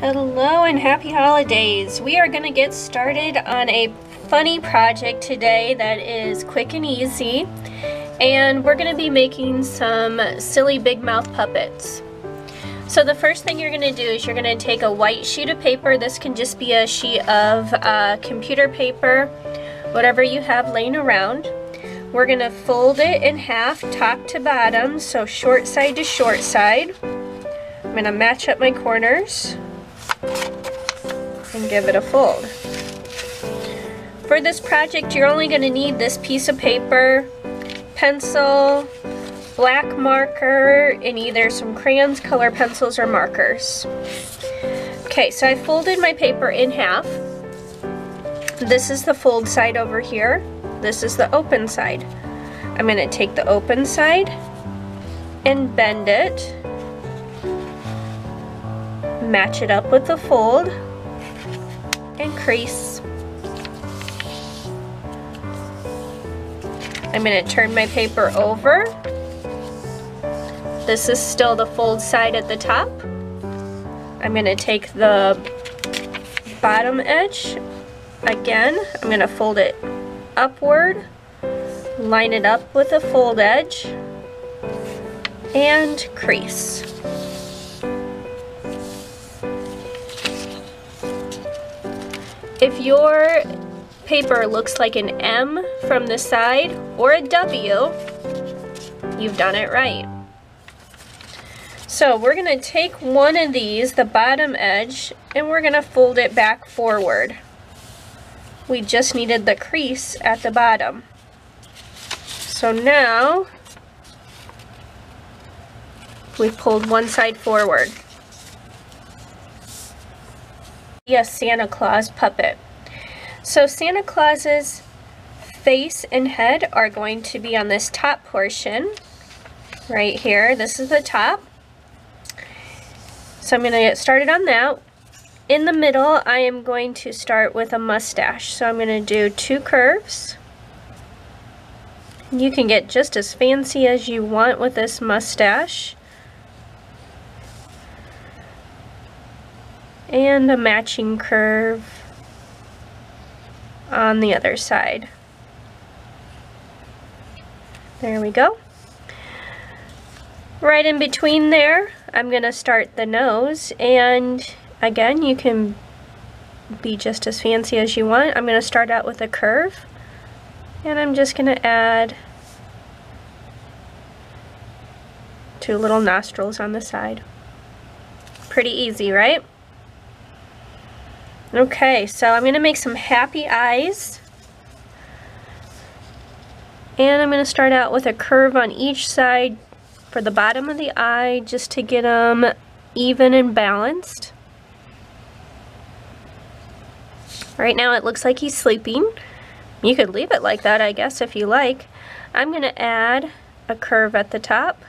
Hello and happy holidays. We are going to get started on a funny project today that is quick and easy. And we're going to be making some silly big mouth puppets. So the first thing you're going to do is you're going to take a white sheet of paper. This can just be a sheet of computer paper, whatever you have laying around. We're going to fold it in half, top to bottom, so short side to short side. I'm going to match up my corners and give it a fold. For this project, you're only going to need this piece of paper, pencil, black marker, and either some crayons, color pencils, or markers. Okay, so I folded my paper in half. This is the fold side over here. This is the open side. I'm going to take the open side and bend it, match it up with the fold, and crease. I'm going to turn my paper over. This is still the fold side at the top. I'm going to take the bottom edge. Again, I'm going to fold it upward, line it up with the fold edge, and crease. If your paper looks like an M from the side or a W, you've done it right. So we're going to take one of these, the bottom edge, and we're going to fold it back forward. We just needed the crease at the bottom. So now we've pulled one side forward. A Santa Claus puppet. So Santa Claus's face and head are going to be on this top portion right here. This is the top. So I'm going to get started on that. In the middle, I am going to start with a mustache. So I'm going to do two curves. You can get just as fancy as you want with this mustache. And a matching curve on the other side. There we go. Right in between there, I'm going to start the nose, and again, you can be just as fancy as you want. I'm going to start out with a curve, and I'm just going to add two little nostrils on the side. Pretty easy, right? Okay, so I'm going to make some happy eyes, and I'm going to start out with a curve on each side for the bottom of the eye just to get them even and balanced. Right now it looks like he's sleeping. You could leave it like that, I guess, if you like. I'm going to add a curve at the top.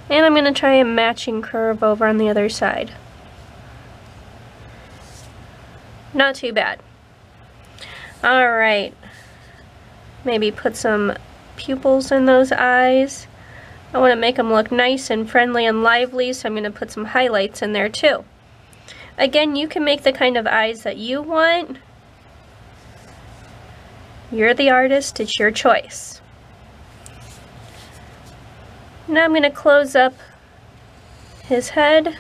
And I'm going to try a matching curve over on the other side. Not too bad. Alright. Maybe put some pupils in those eyes. I want to make them look nice and friendly and lively, so I'm going to put some highlights in there too. Again, you can make the kind of eyes that you want. You're the artist, it's your choice. Now I'm going to close up his head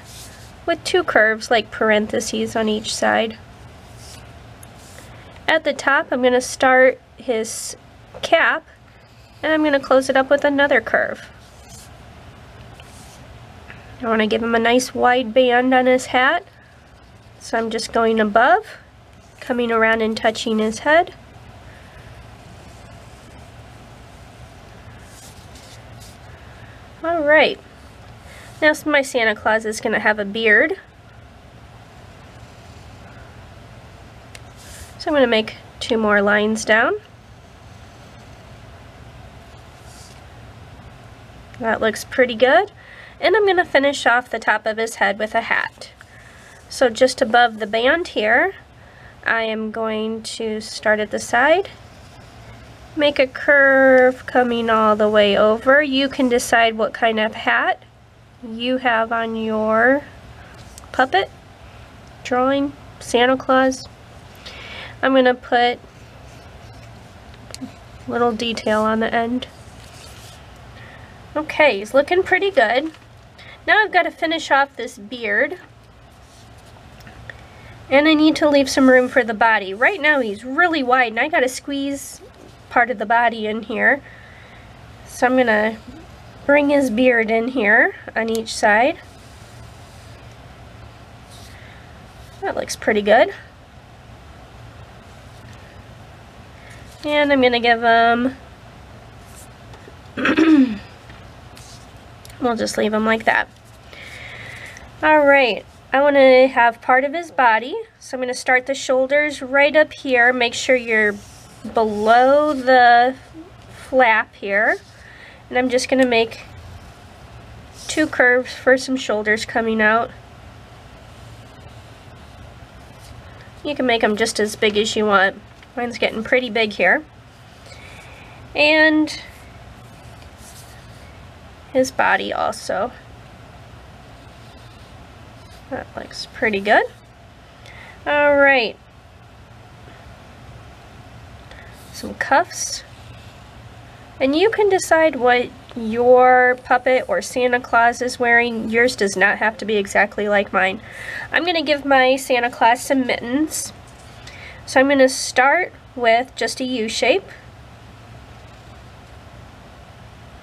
with two curves like parentheses on each side. At the top, I'm going to start his cap, and I'm going to close it up with another curve. I want to give him a nice wide band on his hat, so I'm just going above, coming around and touching his head. Alright, now my Santa Claus is going to have a beard. So I'm going to make two more lines down. That looks pretty good. And I'm going to finish off the top of his head with a hat. So just above the band here, I am going to start at the side make a curve coming all the way over. You can decide what kind of hat you have on your puppet drawing, Santa Claus. I'm going to put a little detail on the end. Okay, he's looking pretty good. Now I've got to finish off this beard. And I need to leave some room for the body. Right now he's really wide and I got to squeeze part of the body in here. So I'm going to bring his beard in here on each side. That looks pretty good. And I'm going to give him, we'll just leave him like that. Alright, I want to have part of his body, so I'm going to start the shoulders right up here. Make sure you're below the flap here. And I'm just going to make 2 curves for some shoulders coming out. You can make them just as big as you want. Mine's getting pretty big here. And his body also. That looks pretty good. Alright. Some cuffs. And you can decide what your puppet or Santa Claus is wearing. Yours does not have to be exactly like mine. I'm going to give my Santa Claus some mittens. So I'm going to start with just a U shape.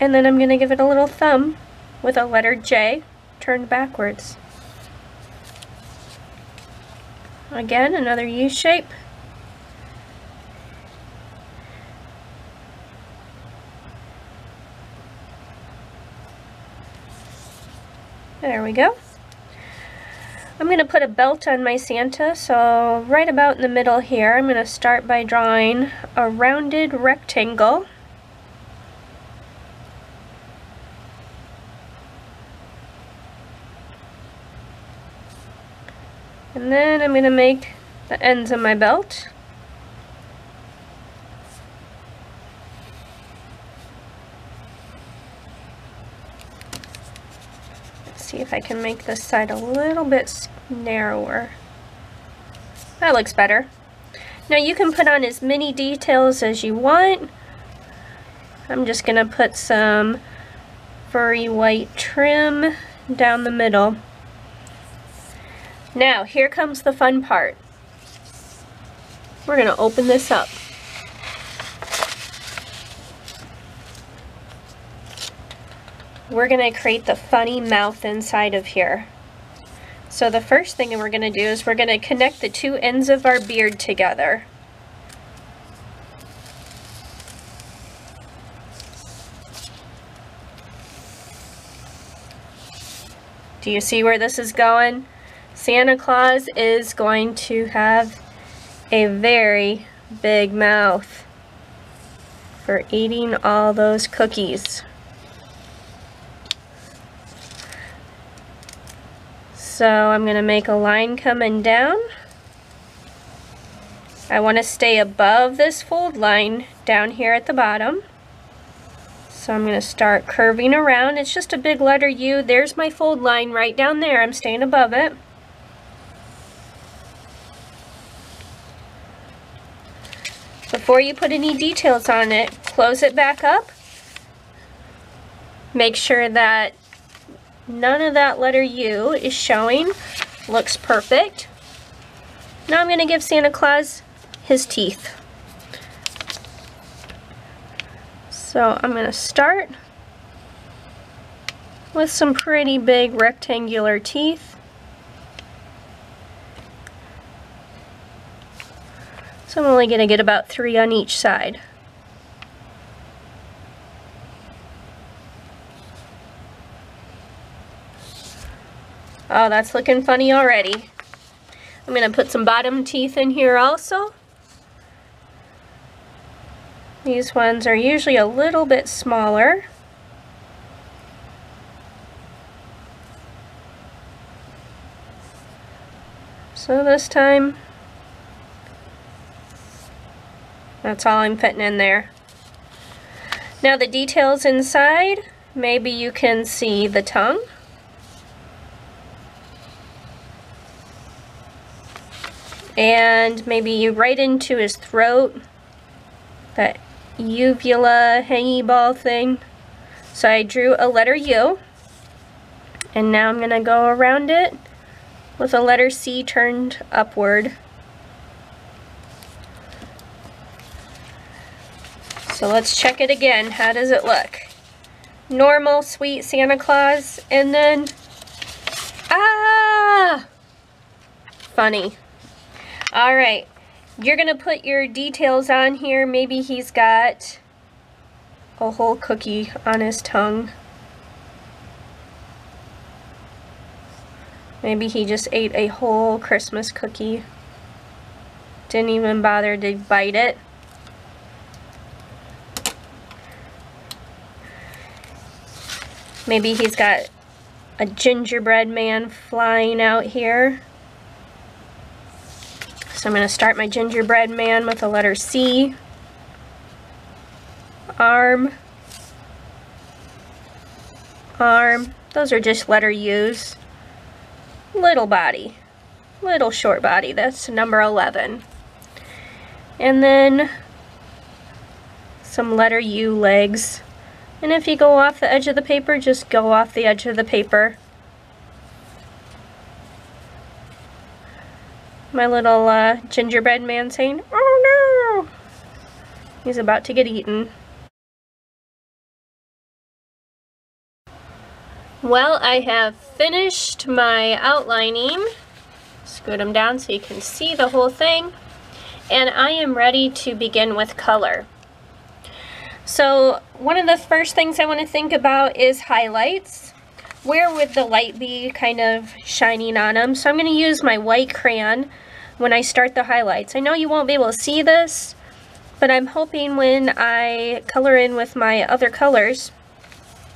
And then I'm going to give it a little thumb with a letter J turned backwards. Again, another U shape. There we go. I'm going to put a belt on my Santa, so right about in the middle here, I'm going to start by drawing a rounded rectangle. And then I'm going to make the ends of my belt. See if I can make this side a little bit narrower. That looks better. Now you can put on as many details as you want. I'm just going to put some furry white trim down the middle. Now here comes the fun part. We're going to open this up. We're going to create the funny mouth inside of here. So the first thing we're going to do is we're going to connect the 2 ends of our beard together. Do you see where this is going? Santa Claus is going to have a very big mouth for eating all those cookies. So I'm going to make a line coming down. I want to stay above this fold line down here at the bottom. So I'm going to start curving around. It's just a big letter U. There's my fold line right down there. I'm staying above it. Before you put any details on it, close it back up. Make sure that none of that letter U is showing. Looks perfect. Now I'm going to give Santa Claus his teeth. So I'm going to start with some pretty big rectangular teeth. So I'm only going to get about 3 on each side. Oh, that's looking funny already. I'm going to put some bottom teeth in here also. These ones are usually a little bit smaller. So this time, that's all I'm fitting in there. Now the details inside, maybe you can see the tongue. and maybe right into his throat, that uvula hangy ball thing. So I drew a letter U, and now I'm gonna go around it with a letter C turned upward. So let's check it again. How does it look? Normal, sweet Santa Claus, and then, funny. All right, you're gonna put your details on here. Maybe he's got a whole cookie on his tongue. Maybe he just ate a whole Christmas cookie. Didn't even bother to bite it. Maybe he's got a gingerbread man flying out here. So I'm going to start my gingerbread man with the letter C. Arm. Arm. Those are just letter U's. Little body. Little short body. That's number 11. And then some letter U legs. And if you go off the edge of the paper, just go off the edge of the paper. My little gingerbread man saying, "Oh no!" He's about to get eaten. Well, I have finished my outlining. Scoot them down so you can see the whole thing. And I am ready to begin with color. So one of the first things I want to think about is highlights. Where would the light be kind of shining on them? So I'm going to use my white crayon when I start the highlights. I know you won't be able to see this, but I'm hoping when I color in with my other colors,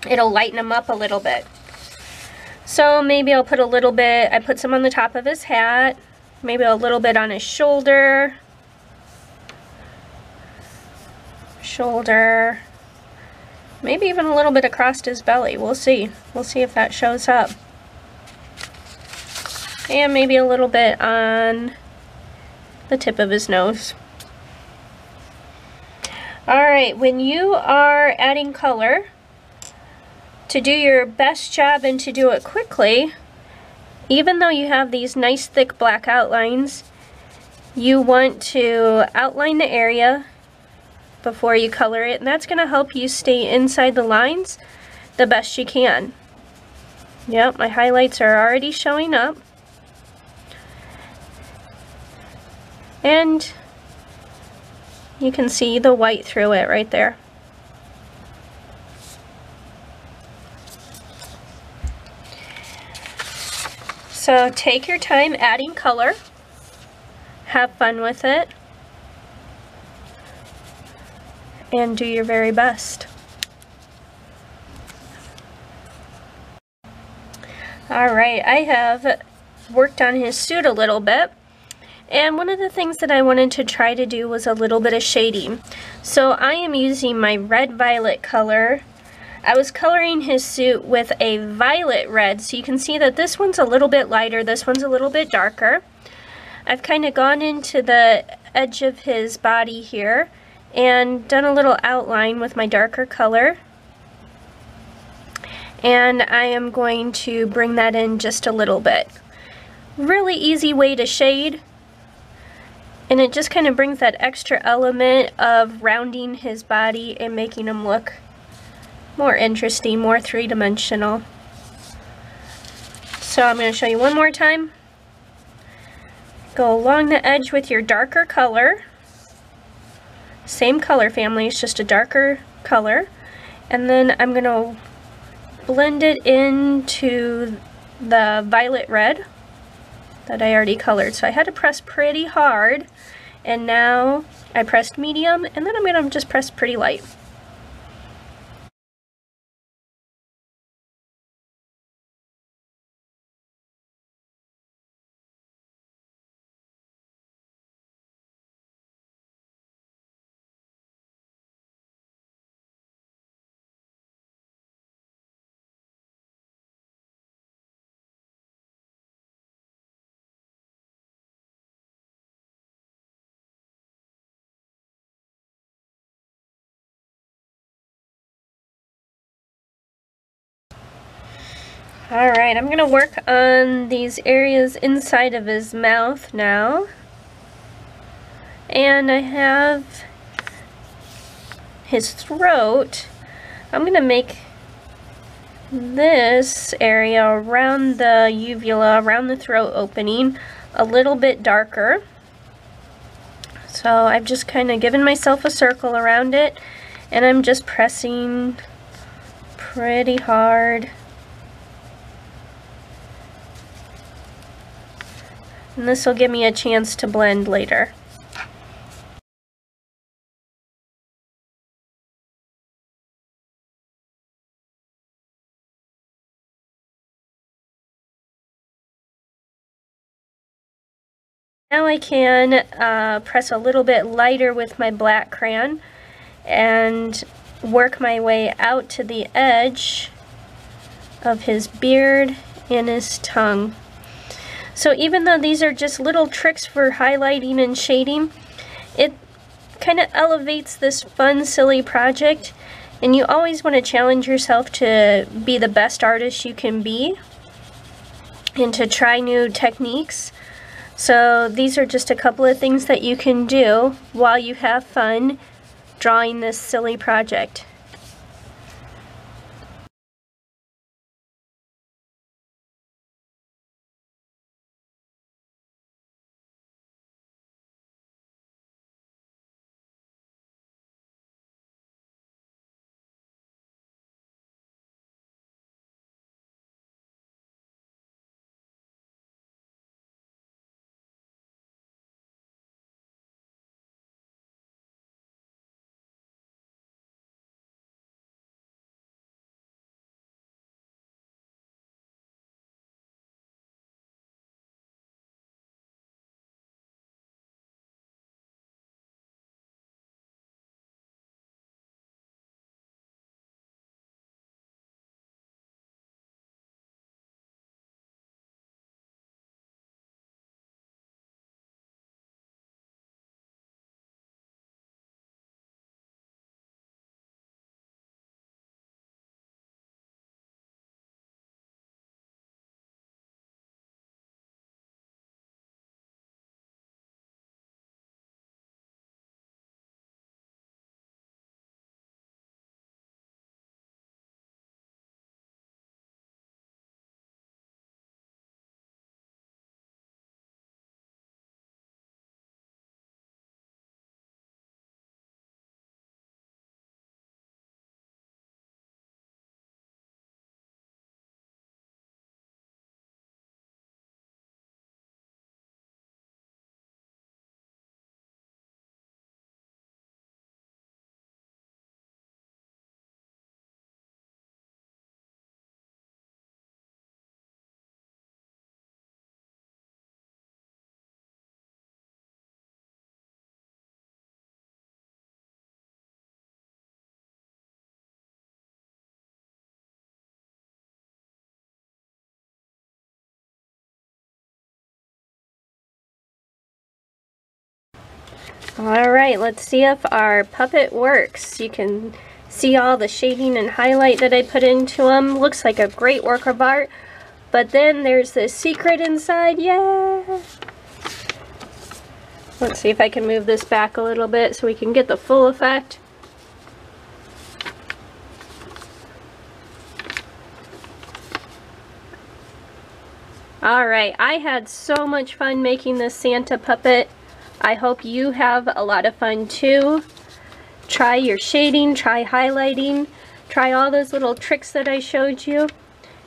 it'll lighten them up a little bit. So maybe I'll put a little bit, I put some on the top of his hat, maybe a little bit on his shoulder, maybe even a little bit across his belly. We'll see. We'll see if that shows up. And maybe a little bit on the tip of his nose. Alright, when you are adding color, to do your best job and to do it quickly, even though you have these nice thick black outlines, you want to outline the area before you color it, and that's going to help you stay inside the lines the best you can. Yep, my highlights are already showing up. And you can see the white through it right there. So take your time adding color. Have fun with it. And do your very best. Alright, I have worked on his suit a little bit, and one of the things that I wanted to try to do was a little bit of shading. So I am using my red violet color. I was coloring his suit with a violet red, so you can see that this one's a little bit lighter, this one's a little bit darker. I've kind of gone into the edge of his body here and done a little outline with my darker color, and I am going to bring that in just a little bit. Really easy way to shade, and it just kind of brings that extra element of rounding his body and making him look more interesting, more three-dimensional. So I'm going to show you one more time. Go along the edge with your darker color. Same color family, it's just a darker color. And then I'm going to blend it into the violet red that I already colored. So I had to press pretty hard, and now I pressed medium, and then I'm going to just press pretty light. Alright, I'm gonna work on these areas inside of his mouth now. And I have his throat. I'm gonna make this area around the uvula, around the throat opening, a little bit darker. So I've just kind of given myself a circle around it, and I'm just pressing pretty hard. And this will give me a chance to blend later. Now I can press a little bit lighter with my black crayon and work my way out to the edge of his beard and his tongue. So even though these are just little tricks for highlighting and shading, it kind of elevates this fun, silly project, and you always want to challenge yourself to be the best artist you can be and to try new techniques. So these are just a couple of things that you can do while you have fun drawing this silly project. Alright, let's see if our puppet works. You can see all the shading and highlight that I put into him. Looks like a great work of art. But then there's this secret inside. Yeah! Let's see if I can move this back a little bit so we can get the full effect. Alright, I had so much fun making this Santa puppet. I hope you have a lot of fun too. Try your shading, try highlighting, try all those little tricks that I showed you,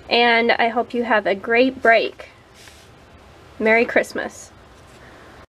and I hope you have a great break. Merry Christmas.